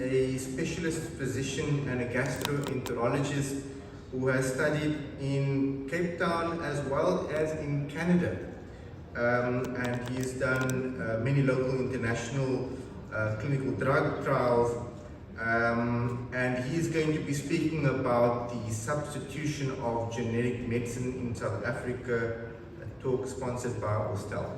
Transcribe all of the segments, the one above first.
a specialist physician and a gastroenterologist who has studied in Cape Town as well as in Canada. And he's done many local international clinical drug trials. And he's going to be speaking about the substitution of generic medicine in South Africa, a talk sponsored by Ostel.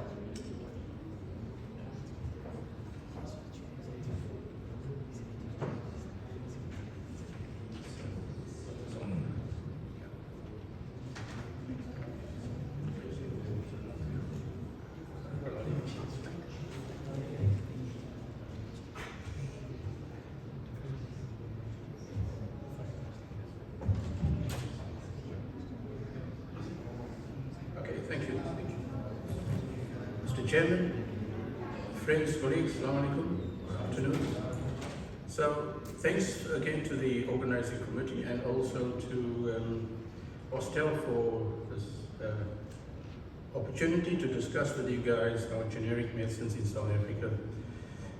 Chairman, friends, colleagues, Assalamu alaikum, good afternoon. So, thanks again to the organizing committee and also to Ostel for this opportunity to discuss with you guys how generic medicines in South Africa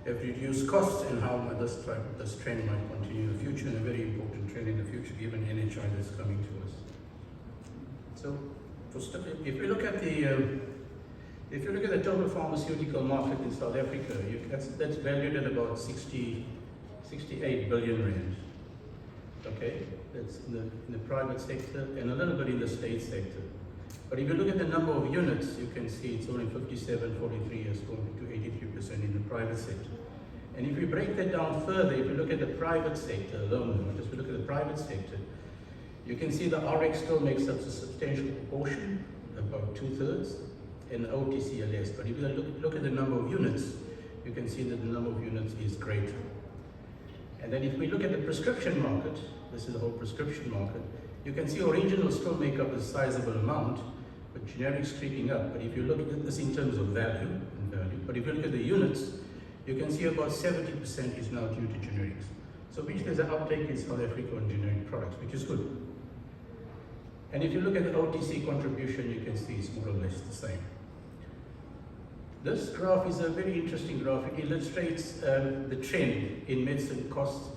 have reduced costs and how this trend might continue in the future, and a very important trend in the future given NHI that's coming to us. So, if we look at the total pharmaceutical market in South Africa, that's valued at about 68 billion rand. Okay, that's in the private sector and a little bit in the state sector. But if you look at the number of units, you can see it's only 57.43 as compared to 83% in the private sector. And if we break that down further, if you look at the private sector alone, just look at the private sector, you can see the RX still makes up a substantial proportion, about 2/3. And OTC are less. But if you look at the number of units, you can see that the number of units is greater. And then if we look at the prescription market, this is the whole prescription market, you can see originals still make up a sizable amount, but generics creeping up. But if you look at this in terms of value, but if you look at the units, you can see about 70% is now due to generics. So which there's an uptake in South Africa on generic products, which is good. And if you look at the OTC contribution, you can see it's more or less the same. This graph is a very interesting graph. It illustrates the trend in medicine costs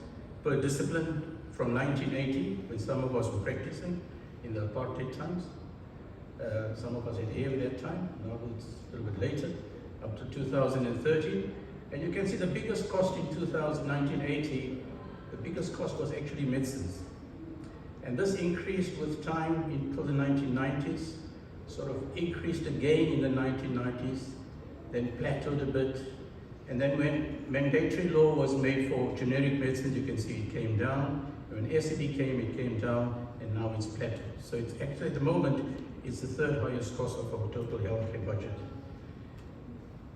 per discipline from 1980, when some of us were practicing in the apartheid times. Some of us had air at that time, now it's a little bit later, up to 2013. And you can see the biggest cost in 1980, the biggest cost was actually medicines. And this increased with time until the 1990s, sort of increased again in the 1990s, then plateaued a bit, and then when mandatory law was made for generic medicines, you can see it came down. When SED came, it came down, and now it's plateaued. So it's actually, at the moment, it's the third highest cost of our total healthcare budget.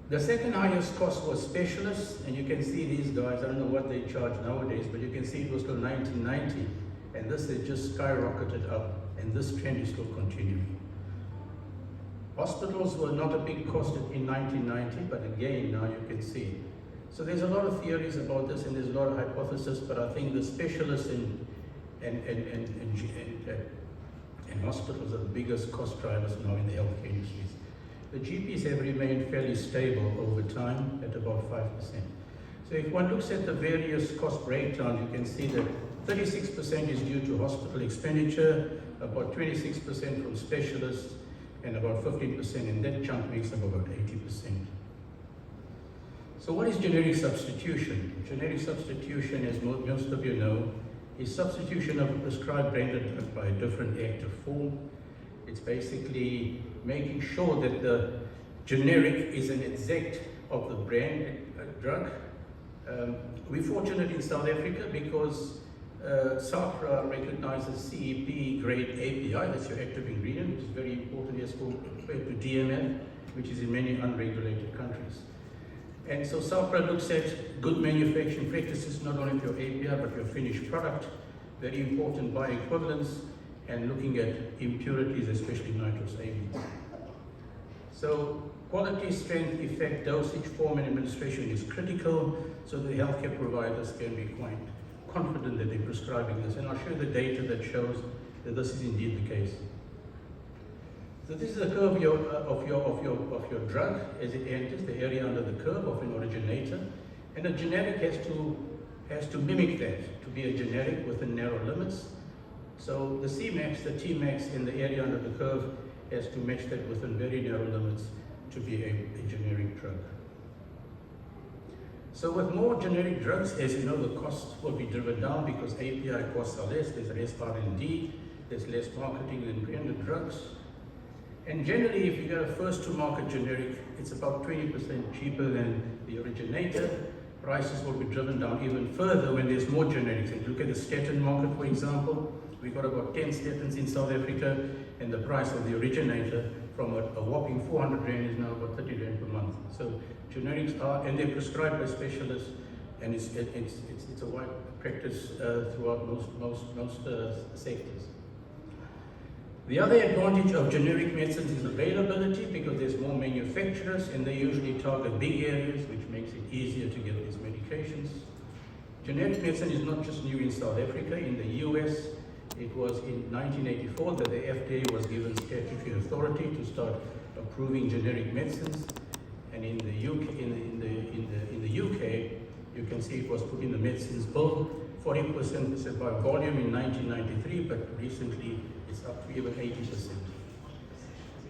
The second highest cost was specialists, and you can see these guys, I don't know what they charge nowadays, but you can see it was till 1990, and this has just skyrocketed up, and this trend is still continuing. Hospitals were not a big cost in 1990, but again, now you can see. So there's a lot of theories about this, and there's a lot of hypotheses, but I think the specialists and hospitals are the biggest cost drivers now in the healthcare industries. The GPs have remained fairly stable over time at about 5%. So if one looks at the various cost breakdowns, you can see that 36% is due to hospital expenditure, about 26% from specialists, and about 15%, and that chunk makes up about 80%. So what is generic substitution? Generic substitution, as most of you know, is substitution of a prescribed branded drug by a different active form. It's basically making sure that the generic is an exact of the brand drug. We're fortunate in South Africa because SAHPRA recognizes CEP grade API, that's your active ingredient, which is very important as compared to DMF, which is in many unregulated countries. And so SAHPRA looks at good manufacturing practices, not only for your API, but your finished product, very important bioequivalence, and looking at impurities, especially nitrous amines. So quality, strength, effect, dosage, form, and administration is critical, so the healthcare providers can be quite confident that they're prescribing this. And I'll show you the data that shows that this is indeed the case. So this is the curve of your drug as it enters, the area under the curve of an originator. And a generic has to has to mimic that, to be a generic within narrow limits. So the Cmax, the Tmax in the area under the curve has to match that within very narrow limits to be a generic drug. So with more generic drugs, as you know, the costs will be driven down because API costs are less, there's less R&D, there's less marketing than branded drugs. And generally, if you get a first-to-market generic, it's about 20% cheaper than the originator. Prices will be driven down even further when there's more generics. And look at the statin market, for example. We've got about 10 statins in South Africa, and the price of the originator from a whopping 400 Rand is now about 30 Rand per month. So generics are, and they're prescribed by specialists, and it's a wide practice throughout most sectors. The other advantage of generic medicines is availability, because there's more manufacturers and they usually target big areas, which makes it easier to get these medications. Generic medicine is not just new in South Africa. In the US, it was in 1984 that the FDA was given statutory authority to start approving generic medicines. And in the UK, you can see it was put in the medicines bill, 40% by volume in 1993, but recently it's up to even 80%.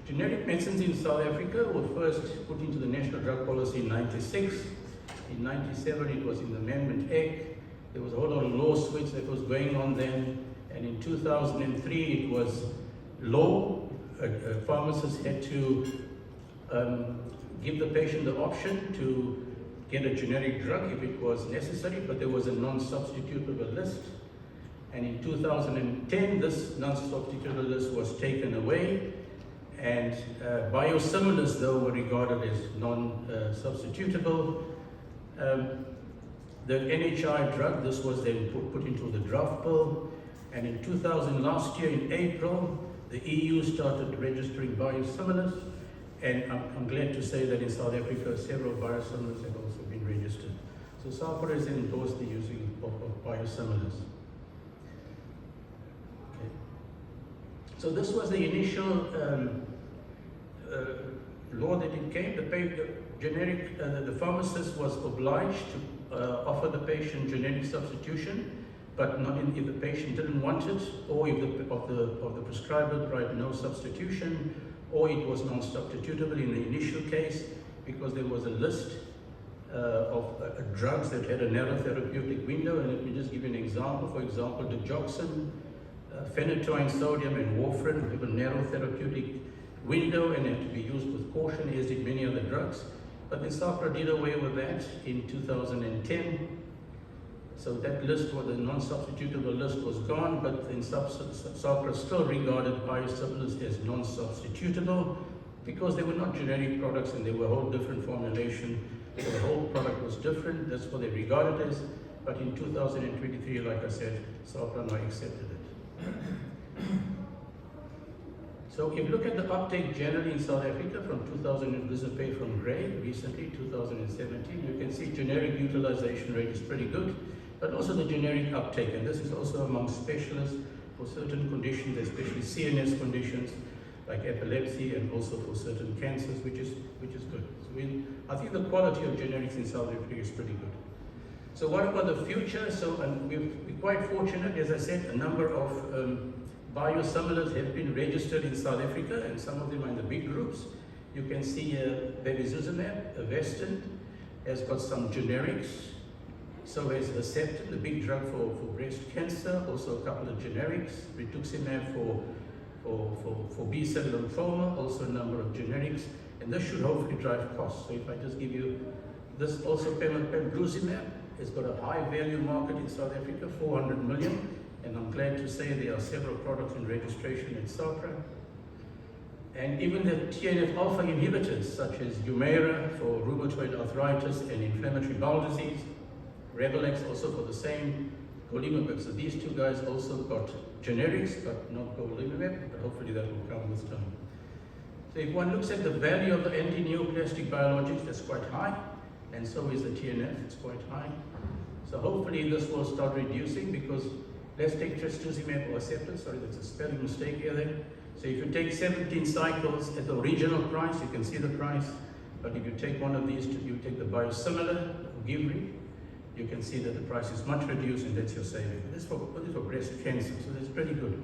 Generic medicines in South Africa were first put into the National Drug Policy in 96. In 97, it was in the Amendment Act. There was a whole lot of law switch that was going on then. And in 2003, it was law. Pharmacists had to give the patient the option to get a generic drug if it was necessary, but there was a non-substitutable list. And in 2010, this non-substitutable list was taken away, and biosimilars, though, were regarded as non-substitutable. The NHI drug, this was then put into the draft bill, and in 2000, last year in April, the EU started registering biosimilars, and I'm glad to say that in South Africa, several biosimilars have also been registered. So SAHPRA has endorsed the using of biosimilars. Okay. So this was the initial law that it came. The pharmacist was obliged to offer the patient generic substitution, but not if the patient didn't want it, or if the prescriber tried no substitution, or it was non-substitutable in the initial case, because there was a list of drugs that had a narrow therapeutic window. And let me just give you an example. For example, digoxin, phenytoin, sodium, and warfarin have a narrow therapeutic window and had to be used with caution, as did many other drugs. But then SAHPRA did away with that in 2010. So that list, or the non-substitutable list, was gone, but then SAHPRA still regarded biosimilars as non-substitutable because they were not generic products and they were a whole different formulation. So the whole product was different. That's what they regarded as. But in 2023, like I said, SAHPRA now accepted it. So if you look at the uptake generally in South Africa from 2000, this is a page from Gray, recently, 2017, you can see generic utilization rate is pretty good, but also the generic uptake, and this is also among specialists for certain conditions, especially CNS conditions like epilepsy, and also for certain cancers, which is good. So I think the quality of generics in South Africa is pretty good. So what about the future? So, and we're quite fortunate, as I said, a number of biosimilars have been registered in South Africa, and some of them are in the big groups. You can see bevacizumab, Avastin, has got some generics. So has Herceptin, the big drug for breast cancer, also a couple of generics. Rituximab for B-cell lymphoma, also a number of generics. And this should hopefully drive costs. So if I just give you this, also pembrolizumab has got a high value market in South Africa, 400 million. And I'm glad to say there are several products in registration in SAHPRA. And even the TNF-alpha inhibitors, such as Humira for rheumatoid arthritis and inflammatory bowel disease, Revalex also for the same, golimumab. So these two guys also got generics, but not golimumab, but hopefully that will come with time. So if one looks at the value of the anti-neoplastic biologics, that's quite high, and so is the TNF, it's quite high. So hopefully this will start reducing, because let's take trastuzumab or Herceptin, sorry, that's a spelling mistake here then. So if you take 17 cycles at the original price, you can see the price, but if you take one of these, you take the biosimilar, Ogivri, you can see that the price is much reduced, and that's your saving. This is for breast cancer, so that's pretty good.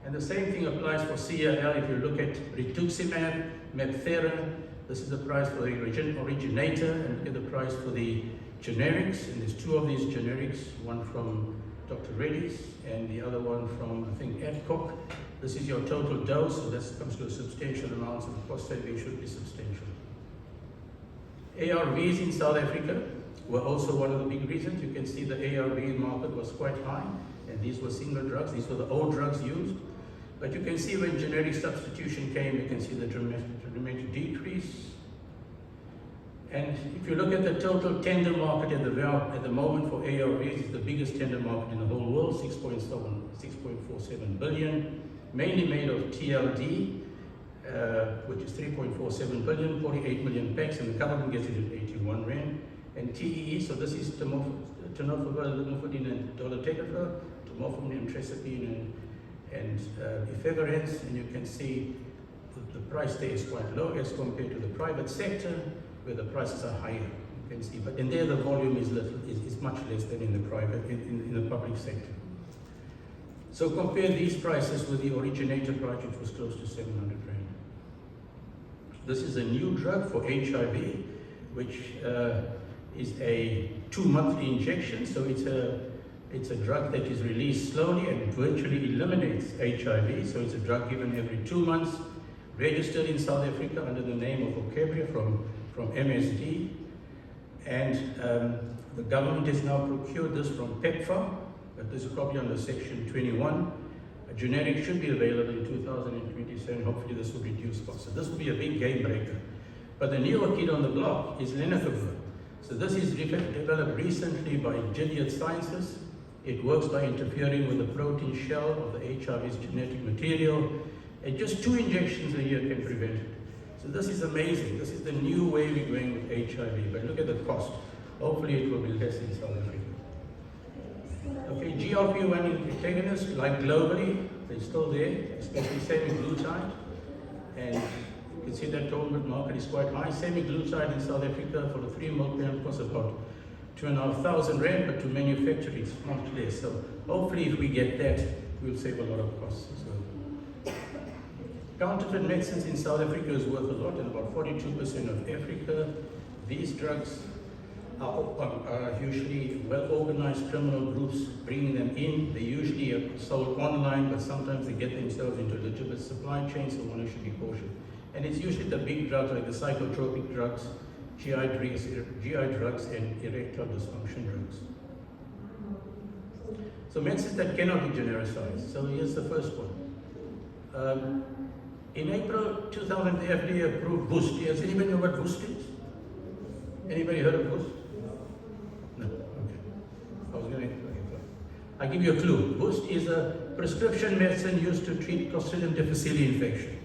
And the same thing applies for CLL. If you look at rituximab, MabThera, this is the price for the originator, and look at the price for the generics. And there's two of these generics, one from Dr. Reddy's and the other one from, I think, Adcock. This is your total dose, so that comes to a substantial amount, so the cost saving should be substantial. ARVs in South Africa were also one of the big reasons. You can see the ARV market was quite high, and these were single drugs. These were the old drugs used. But you can see when generic substitution came, you can see the dramatic decrease. And if you look at the total tender market at the moment for ARVs, it's the biggest tender market in the whole world, 6.47 billion, mainly made of TLD, which is 3.47 billion, 48 million packs, and the government gets it at 81 rand. And TEE, so this is tenofovir, limifudine, and dolutegravir, temofovir, tresipine, and efavirenz, and you can see the price there is quite low as compared to the private sector, where the prices are higher. You can see, but in there the volume is much less than in the private, in the public sector. So compare these prices with the originator price, which was close to 700 rand. This is a new drug for HIV, which is a 2-monthly injection. So it's a drug that is released slowly and virtually eliminates HIV. So it's a drug given every 2 months, registered in South Africa under the name of Ocabria from MSD. And the government has now procured this from PEPFAR, but this is probably under Section 21. A generic should be available in 2027. Hopefully this will reduce costs. So this will be a big game breaker. But the newer kid on the block is lenacapavir. So this is developed recently by Gilead Sciences. It works by interfering with the protein shell of the HIV's genetic material. And just 2 injections a year can prevent it. So this is amazing. This is the new way we're going with HIV. But look at the cost. Hopefully it will be less in South Africa. Okay, GLP-1 antagonists, like globally, they're still there, especially semaglutide. And you can see that total market is quite high. Semaglutide in South Africa for the 3 milligram costs about 2,500 rand, but to manufacture it's much less. So hopefully if we get that, we'll save a lot of costs. So, counterfeit medicines in South Africa is worth a lot, and about 42% of Africa. These drugs are usually well-organized criminal groups bringing them in. They usually are sold online, but sometimes they get themselves into a legitimate supply chain, so one should be cautious. And it's usually the big drugs like the psychotropic drugs, GI drugs, and erectile dysfunction drugs. So medicines that cannot be genericized. So here's the first one. In April 2000, the FDA approved Boost. Does anybody know what Boost is? Anybody heard of Boost? No? Okay. I'll give you a clue. Boost is a prescription medicine used to treat Clostridium difficile infection.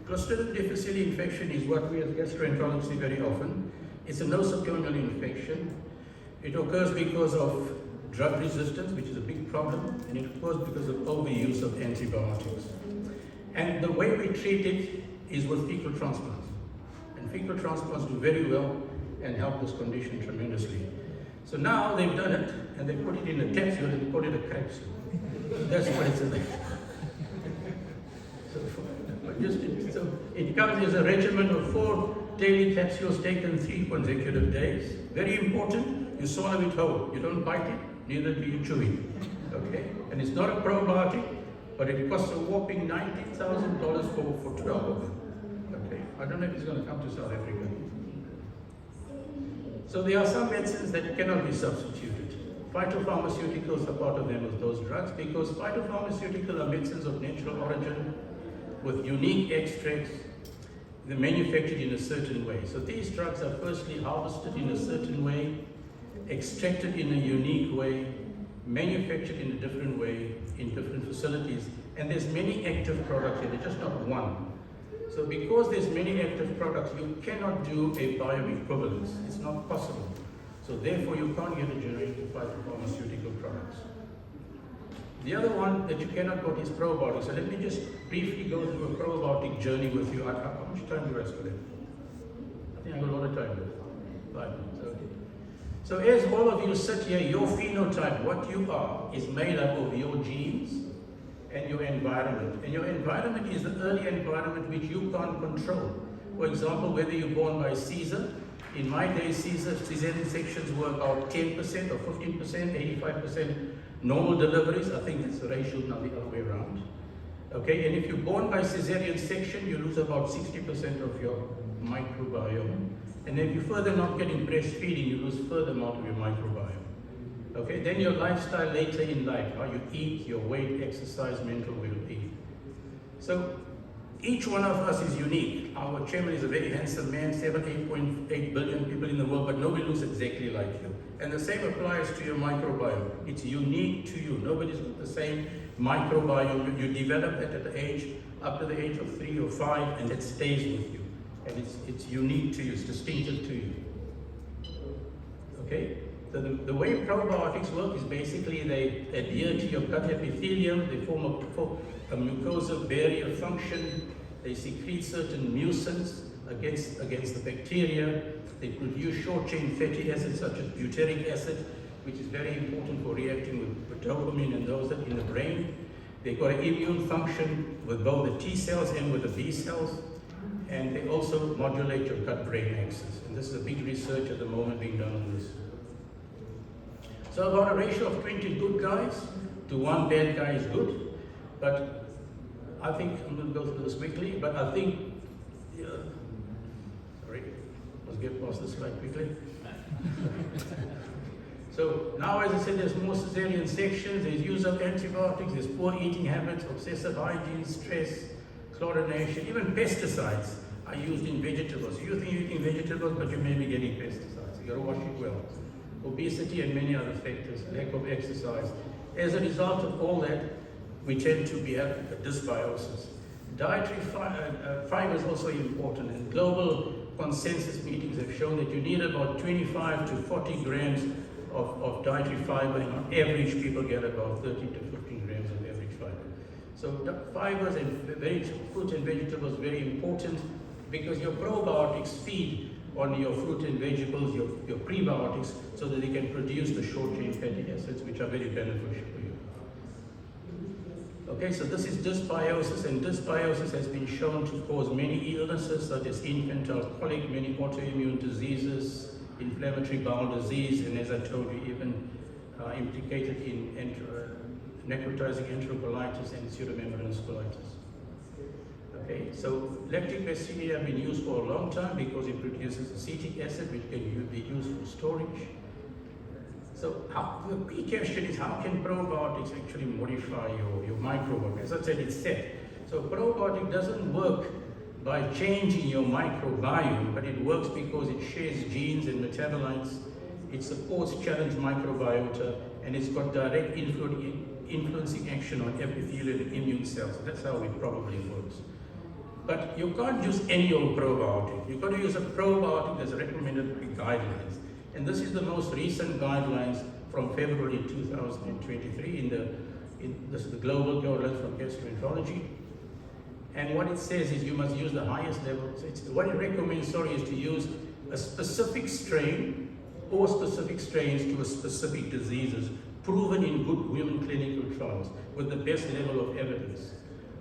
Clostridium difficile infection is what we as gastroenterologists see very often. It's a nosocomial infection. It occurs because of drug resistance, which is a big problem, and it occurs because of overuse of antibiotics. And the way we treat it is with fecal transplants. And fecal transplants do very well and help this condition tremendously. So now they've done it, and they put it in a capsule, and they call it a capsule. That's what it's about. So it comes as a regimen of 4 daily capsules taken 3 consecutive days. Very important, you swallow it whole. You don't bite it, neither do you chew it. Okay? And it's not a probiotic, but it costs a whopping $90,000 for 12 of them. Okay? I don't know if it's going to come to South Africa. So there are some medicines that cannot be substituted. Phytopharmaceuticals are part of them as those drugs, because phytopharmaceuticals are medicines of natural origin with unique extracts. They're manufactured in a certain way. So these drugs are firstly harvested in a certain way, extracted in a unique way, manufactured in a different way, in different facilities. And there's many active products here, there's just not one. So because there's many active products, you cannot do a bioequivalence. It's not possible. So therefore you can't get a generic phytopharmaceutical products. The other one that you cannot put is probiotics. So let me just briefly go through a probiotic journey with you. How much time do I have left? I think I got a lot of time left. 5 minutes, okay. So as all of you sit here, your phenotype, what you are, is made up of your genes and your environment. And your environment is the early environment which you can't control. For example, whether you're born by Caesar. In my day, cesarean sections were about 10% or 15%, 85% normal deliveries. I think it's the ratio now the other way around. Okay, and if you're born by cesarean section, you lose about 60% of your microbiome. And if you're further not getting breastfeeding, you lose further amount of your microbiome. Okay, then your lifestyle later in life, how you eat, your weight, exercise, mental well-being. So each one of us is unique. Our chairman is a very handsome man, 8.8 billion people in the world, but nobody looks exactly like you. And the same applies to your microbiome. It's unique to you. Nobody's got the same microbiome. You develop it at the age, up to the age of 3 or 5, and it stays with you. And it's unique to you, it's distinctive to you. Okay? So the way probiotics work is basically they adhere to your gut epithelium, they form a mucosal barrier function, they secrete certain mucins against the bacteria, they produce short-chain fatty acids such as butyric acid, which is very important for reacting with dopamine and those that in the brain. They've got an immune function with both the T cells and with the B cells. And they also modulate your gut-brain axis. And this is a big research at the moment being done on this. So about a ratio of 20 good guys to 1 bad guy is good. But I think, I'm going to go through this quickly, but I think, sorry, let's get past this slide quickly. So now, as I said, there's more cesarean sections, there's use of antibiotics, there's poor eating habits, obsessive hygiene, stress, chlorination, even pesticides are used in vegetables. You think you're eating vegetables, but you may be getting pesticides. You got to wash it well. Obesity and many other factors, lack of exercise. As a result of all that, we tend to have a dysbiosis. Dietary fiber is also important, and global consensus meetings have shown that you need about 25 to 40 grams of dietary fiber, and on average people get about 13 to 15 grams of average fiber. So fibers and fruit and vegetables are very important because your probiotics feed on your fruit and vegetables, your prebiotics, so that they can produce the short-chain fatty acids, which are very beneficial for you. Okay, so this is dysbiosis, and dysbiosis has been shown to cause many illnesses such as infantile colic, many autoimmune diseases, inflammatory bowel disease, and as I told you, even implicated in necrotizing enterocolitis and pseudomembranous colitis. Okay, so lactic bacilli have been used for a long time because it produces acetic acid, which can be used for storage. So the key question is, how can probiotics actually modify your microbiome? As I said, it's set. So probiotic doesn't work by changing your microbiome, but it works because it shares genes and metabolites. It supports challenged microbiota, and it's got direct influencing action on epithelial and immune cells. That's how it probably works. But you can't use any old probiotic. You've got to use a probiotic that's recommended by guidelines. And this is the most recent guidelines from February 2023 this is the global guidelines from gastroenterology. And what it says is you must use the highest level. So what it recommends, is to use a specific strain or specific strains to a specific diseases proven in good human clinical trials with the best level of evidence.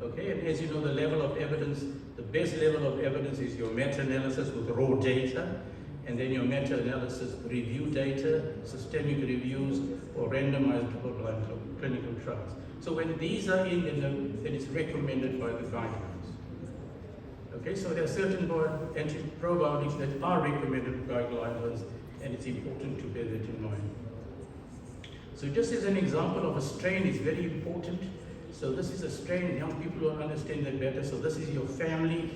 Okay, and as you know, the level of evidence, the best level of evidence is your meta-analysis with raw data, and then your meta-analysis review data, systemic reviews, or randomized double-blind clinical trials. So when these are in, then it's recommended by the guidelines. Okay, so there are certain probiotics that are recommended by guidelines, and it's important to bear that in mind. So just as an example of a strain is very important. So this is a strain, young people will understand that better. So this is your family,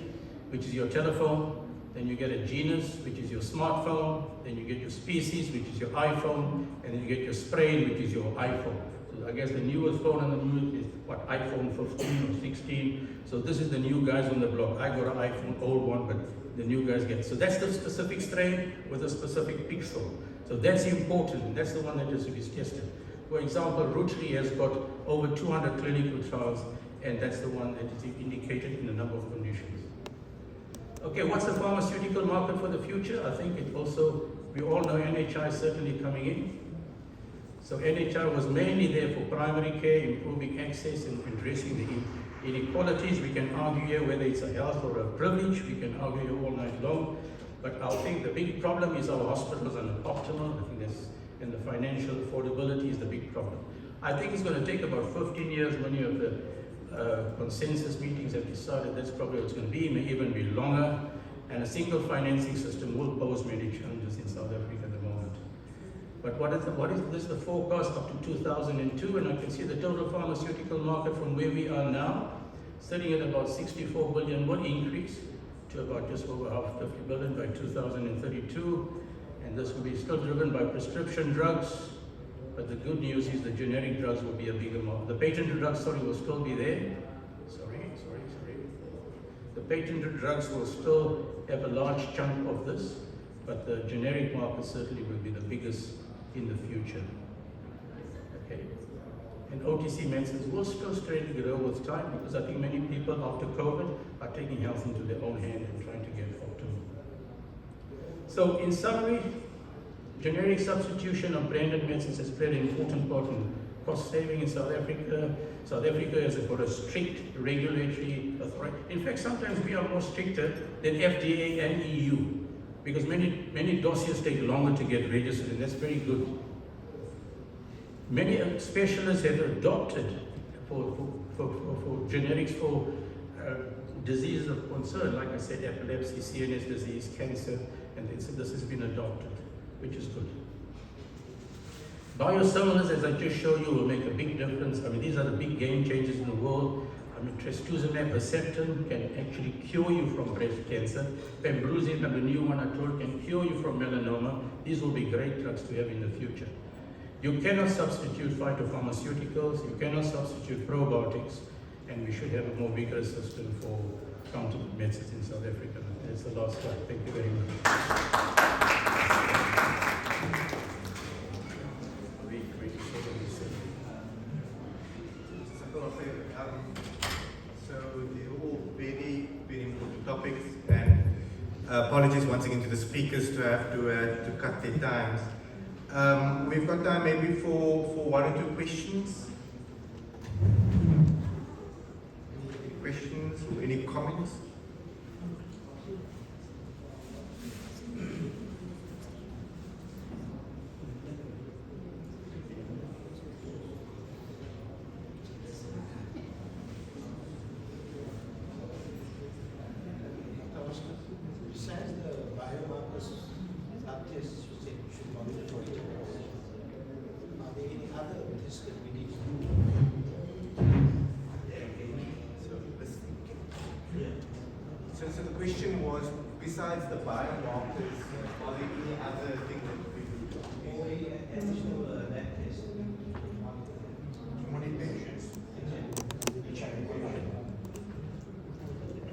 which is your telephone. Then you get a genus, which is your smartphone. Then you get your species, which is your iPhone. And then you get your strain, which is your iPhone. So I guess the newest phone on the news is iPhone 15 or 16. So this is the new guys on the block. I got an iPhone, old one, but the new guys get. So that's the specific strain with a specific pixel. So that's important. That's the one that is tested. For example, Rutri has got over 200 clinical trials, and that's the one that is indicated in a number of conditions. Okay, what's the pharmaceutical market for the future? I think it also We all know NHI is certainly coming in. So NHI was mainly there for primary care, improving access and addressing the inequalities. We can argue here whether it's a health or a privilege. We can argue here all night long. But I think the big problem is our hospitals are not optimal. I think and the financial affordability is the big problem. I think it's going to take about 15 years. Many of the consensus meetings have decided that's probably what it's going to be. It may even be longer. And a single financing system will pose many challenges in South Africa at the moment. But this is the forecast up to 2002, and I can see the total pharmaceutical market from where we are now, sitting at about 64 billion, will increase to about just over half 50 billion by 2032. And this will be still driven by prescription drugs. But the good news is the generic drugs will be a bigger market. The patented drugs, will still be there. Sorry. The patented drugs will still have a large chunk of this, but the generic market certainly will be the biggest in the future. Okay. And OTC medicines will still steadily grow with time, because I think many people after COVID are taking health into their own hand and trying to get optimal. So in summary, generic substitution of branded medicines has played an important part in cost saving in South Africa. South Africa has got a strict regulatory authority. In fact, sometimes we are more stricter than FDA and EU, because many dossiers take longer to get registered, and that's very good. Many specialists have adopted for generics for diseases of concern, like I said, epilepsy, CNS disease, cancer, and this has been adopted, which is good. Biosimilars, as I just showed you, will make a big difference. I mean, these are the big game changers in the world. I mean, trastuzumab, Herceptin can actually cure you from breast cancer. Pembrolizumab, the new one I told, can cure you from melanoma. These will be great drugs to have in the future. You cannot substitute phytopharmaceuticals. You cannot substitute probiotics. And we should have a more vigorous system for counterfeit medicines in South Africa. That's the last slide. Thank you very much. So they're all very, very important topics, and apologies once again to the speakers to have to cut their times. We've got time maybe for one or two questions. Any questions or any comments? Besides the biomarkers, lab tests you said should monitor for each other, are there any other tests that we need to do? So the question was, besides the biomarkers,